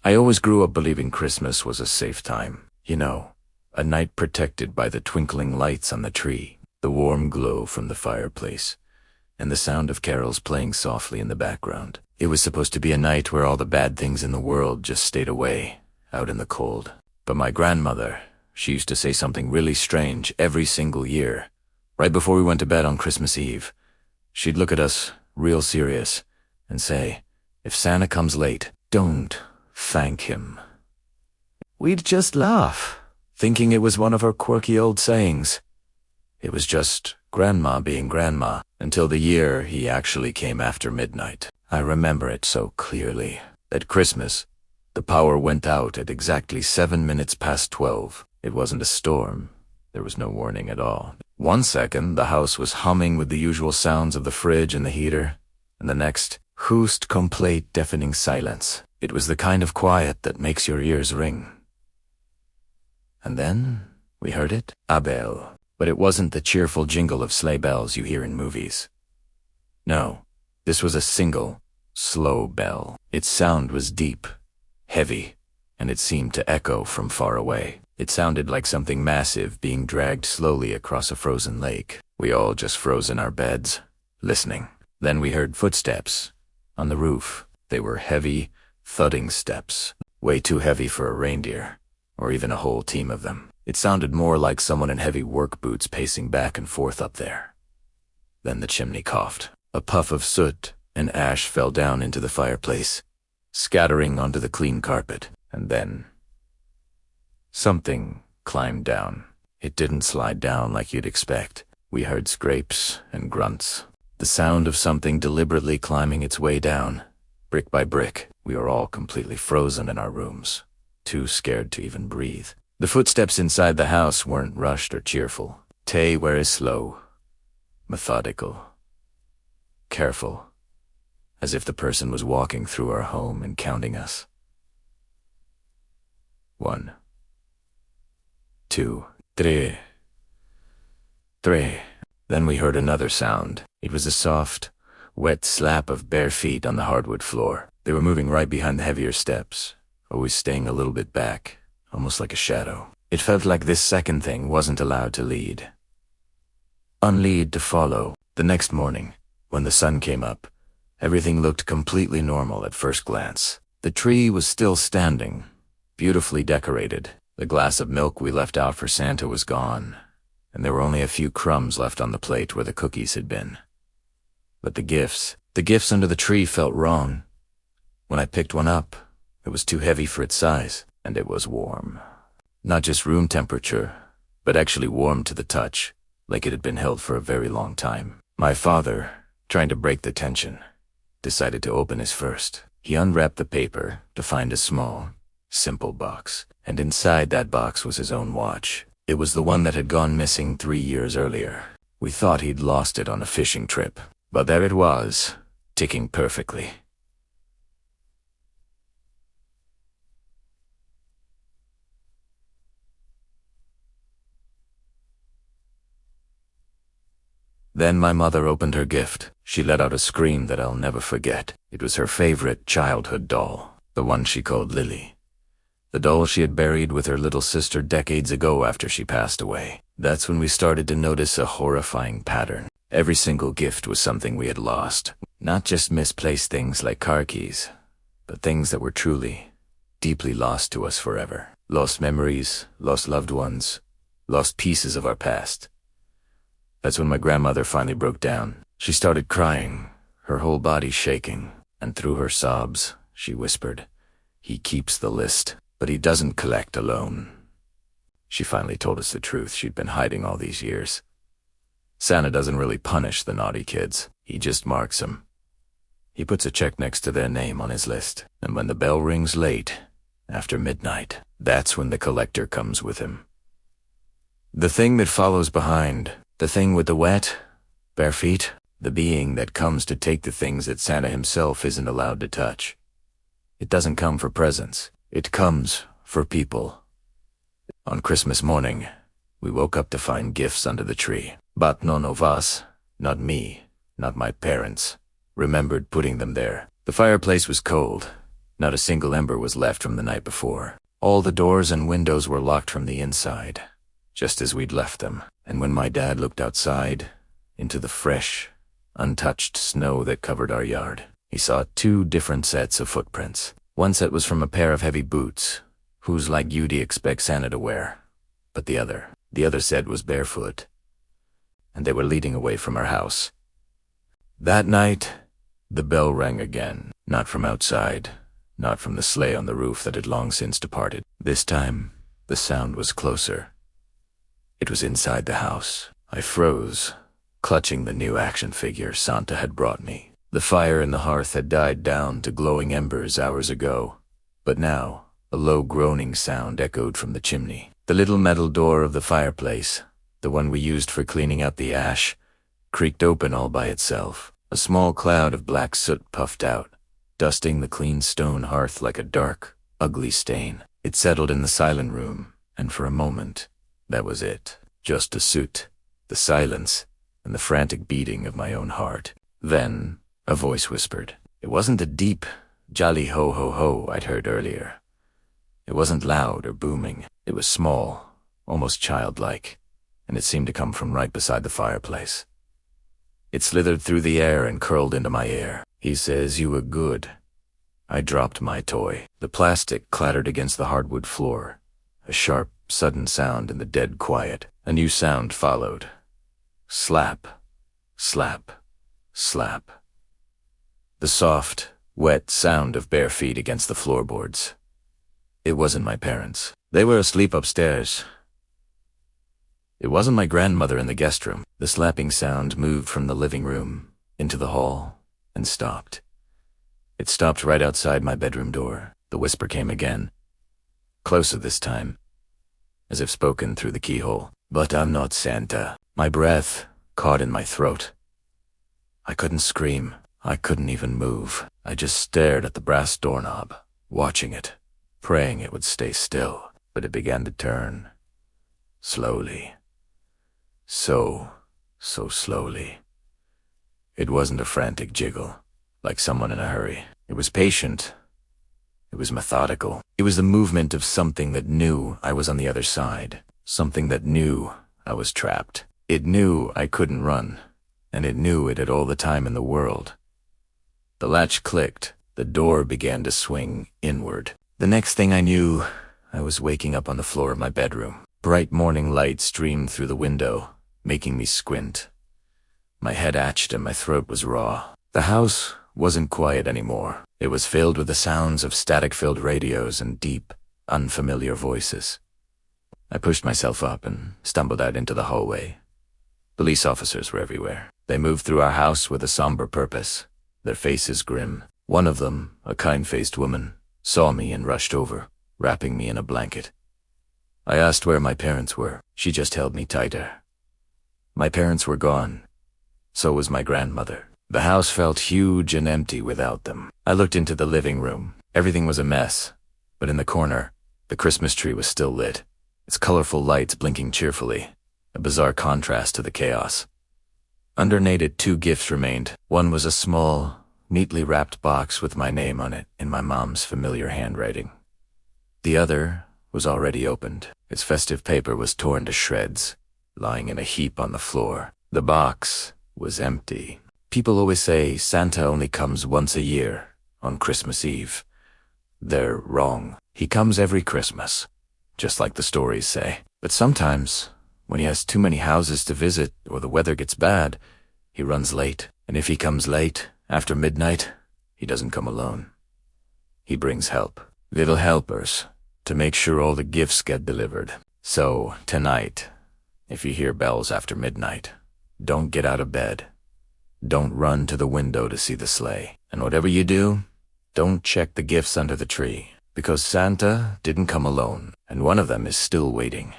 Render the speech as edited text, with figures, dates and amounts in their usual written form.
I always grew up believing Christmas was a safe time. You know, a night protected by the twinkling lights on the tree, the warm glow from the fireplace, and the sound of carols playing softly in the background. It was supposed to be a night where all the bad things in the world just stayed away, out in the cold. But my grandmother, she used to say something really strange every single year. Right before we went to bed on Christmas Eve, she'd look at us, real serious, and say, "If Santa comes late, don't thank him." We'd just laugh, thinking it was one of her quirky old sayings. It was just Grandma being Grandma, until the year he actually came after midnight. I remember it so clearly. At Christmas, the power went out at exactly 7 minutes past 12. It wasn't a storm. There was no warning at all. 1 second, the house was humming with the usual sounds of the fridge and the heater, and the next, whoost complete deafening silence. It was the kind of quiet that makes your ears ring. And then, we heard it, a bell. But it wasn't the cheerful jingle of sleigh bells you hear in movies. No, this was a single, slow bell. Its sound was deep, heavy, and it seemed to echo from far away. It sounded like something massive being dragged slowly across a frozen lake. We all just froze in our beds, listening. Then we heard footsteps on the roof. They were heavy, thudding steps, way too heavy for a reindeer, or even a whole team of them. It sounded more like someone in heavy work boots pacing back and forth up there. Then the chimney coughed. A puff of soot and ash fell down into the fireplace, scattering onto the clean carpet. And then something climbed down. It didn't slide down like you'd expect. We heard scrapes and grunts, the sound of something deliberately climbing its way down, brick by brick. We were all completely frozen in our rooms, too scared to even breathe. The footsteps inside the house weren't rushed or cheerful. They were slow, methodical, careful, as if the person was walking through our home and counting us. 1, 2, 3. Then we heard another sound. It was a soft, wet slap of bare feet on the hardwood floor. They were moving right behind the heavier steps, always staying a little bit back, almost like a shadow. It felt like this second thing wasn't allowed to lead. Unlead to follow. The next morning, when the sun came up, everything looked completely normal at first glance. The tree was still standing, beautifully decorated. The glass of milk we left out for Santa was gone, and there were only a few crumbs left on the plate where the cookies had been. But the gifts under the tree felt wrong. When I picked one up, it was too heavy for its size. And it was warm. Not just room temperature, but actually warm to the touch, like it had been held for a very long time. My father, trying to break the tension, decided to open his first. He unwrapped the paper to find a small, simple box, and inside that box was his own watch. It was the one that had gone missing 3 years earlier. We thought he'd lost it on a fishing trip, but there it was, ticking perfectly. Then my mother opened her gift. She let out a scream that I'll never forget. It was her favorite childhood doll, the one she called Lily. The doll she had buried with her little sister decades ago after she passed away. That's when we started to notice a horrifying pattern. Every single gift was something we had lost. Not just misplaced things like car keys, but things that were truly, deeply lost to us forever. Lost memories, lost loved ones, lost pieces of our past. That's when my grandmother finally broke down. She started crying, her whole body shaking, and through her sobs, she whispered, "He keeps the list, but he doesn't collect alone." She finally told us the truth she'd been hiding all these years. Santa doesn't really punish the naughty kids. He just marks them. He puts a check next to their name on his list, and when the bell rings late, after midnight, that's when the collector comes with him. The thing that follows behind, the thing with the wet, bare feet, the being that comes to take the things that Santa himself isn't allowed to touch. It doesn't come for presents. It comes for people. On Christmas morning, we woke up to find gifts under the tree. But none of us, not me, not my parents, remembered putting them there. The fireplace was cold, Not a single ember was left from the night before. All the doors and windows were locked from the inside, just as we'd left them. And when my dad looked outside, into the fresh, untouched snow that covered our yard, he saw 2 different sets of footprints. One set was from a pair of heavy boots, whose like you'd expect Santa to wear. But the other set was barefoot, and they were leading away from our house. That night, the bell rang again, not from outside, not from the sleigh on the roof that had long since departed. This time, the sound was closer. It was inside the house. I froze, clutching the new action figure Santa had brought me. The fire in the hearth had died down to glowing embers hours ago, but now a low groaning sound echoed from the chimney. The little metal door of the fireplace, the one we used for cleaning out the ash, creaked open all by itself. A small cloud of black soot puffed out, dusting the clean stone hearth like a dark, ugly stain. It settled in the silent room, and for a moment, that was it. Just the soot, the silence, and the frantic beating of my own heart. Then, a voice whispered. It wasn't the deep, jolly ho-ho-ho I'd heard earlier. It wasn't loud or booming. It was small, almost childlike, and it seemed to come from right beside the fireplace. It slithered through the air and curled into my ear. He says you were good. I dropped my toy. The plastic clattered against the hardwood floor. A sharp, sudden sound in the dead quiet. A new sound followed. Slap, slap, slap. The soft, wet sound of bare feet against the floorboards. It wasn't my parents. They were asleep upstairs. It wasn't my grandmother in the guest room. The slapping sound moved from the living room into the hall and stopped. It stopped right outside my bedroom door. The whisper came again, closer this time, as if spoken through the keyhole. But I'm not Santa. My breath caught in my throat. I couldn't scream. I couldn't even move. I just stared at the brass doorknob, watching it, praying it would stay still. But it began to turn, slowly. So slowly. It wasn't a frantic jiggle, like someone in a hurry. It was patient. It was methodical. It was the movement of something that knew I was on the other side. Something that knew I was trapped. It knew I couldn't run, and it knew it had all the time in the world. The latch clicked. The door began to swing inward. The next thing I knew, I was waking up on the floor of my bedroom. Bright morning light streamed through the window, making me squint. My head ached and my throat was raw. The house wasn't quiet anymore. It was filled with the sounds of static-filled radios and deep, unfamiliar voices. I pushed myself up and stumbled out into the hallway. Police officers were everywhere. They moved through our house with a somber purpose, their faces grim. One of them, a kind-faced woman, saw me and rushed over, wrapping me in a blanket. I asked where my parents were. She just held me tighter. My parents were gone. So was my grandmother. The house felt huge and empty without them. I looked into the living room. Everything was a mess, but in the corner, the Christmas tree was still lit, its colorful lights blinking cheerfully, a bizarre contrast to the chaos. Underneath it, 2 gifts remained. One was a small, neatly wrapped box with my name on it in my mom's familiar handwriting. The other was already opened. Its festive paper was torn to shreds, lying in a heap on the floor. The box was empty. People always say Santa only comes once a year, on Christmas Eve. They're wrong. He comes every Christmas, just like the stories say. But sometimes, when he has too many houses to visit or the weather gets bad, he runs late. And if he comes late, after midnight, he doesn't come alone. He brings help. Little helpers, to make sure all the gifts get delivered. So, tonight, if you hear bells after midnight, don't get out of bed. Don't run to the window to see the sleigh. And whatever you do, don't check the gifts under the tree, because Santa didn't come alone, and one of them is still waiting.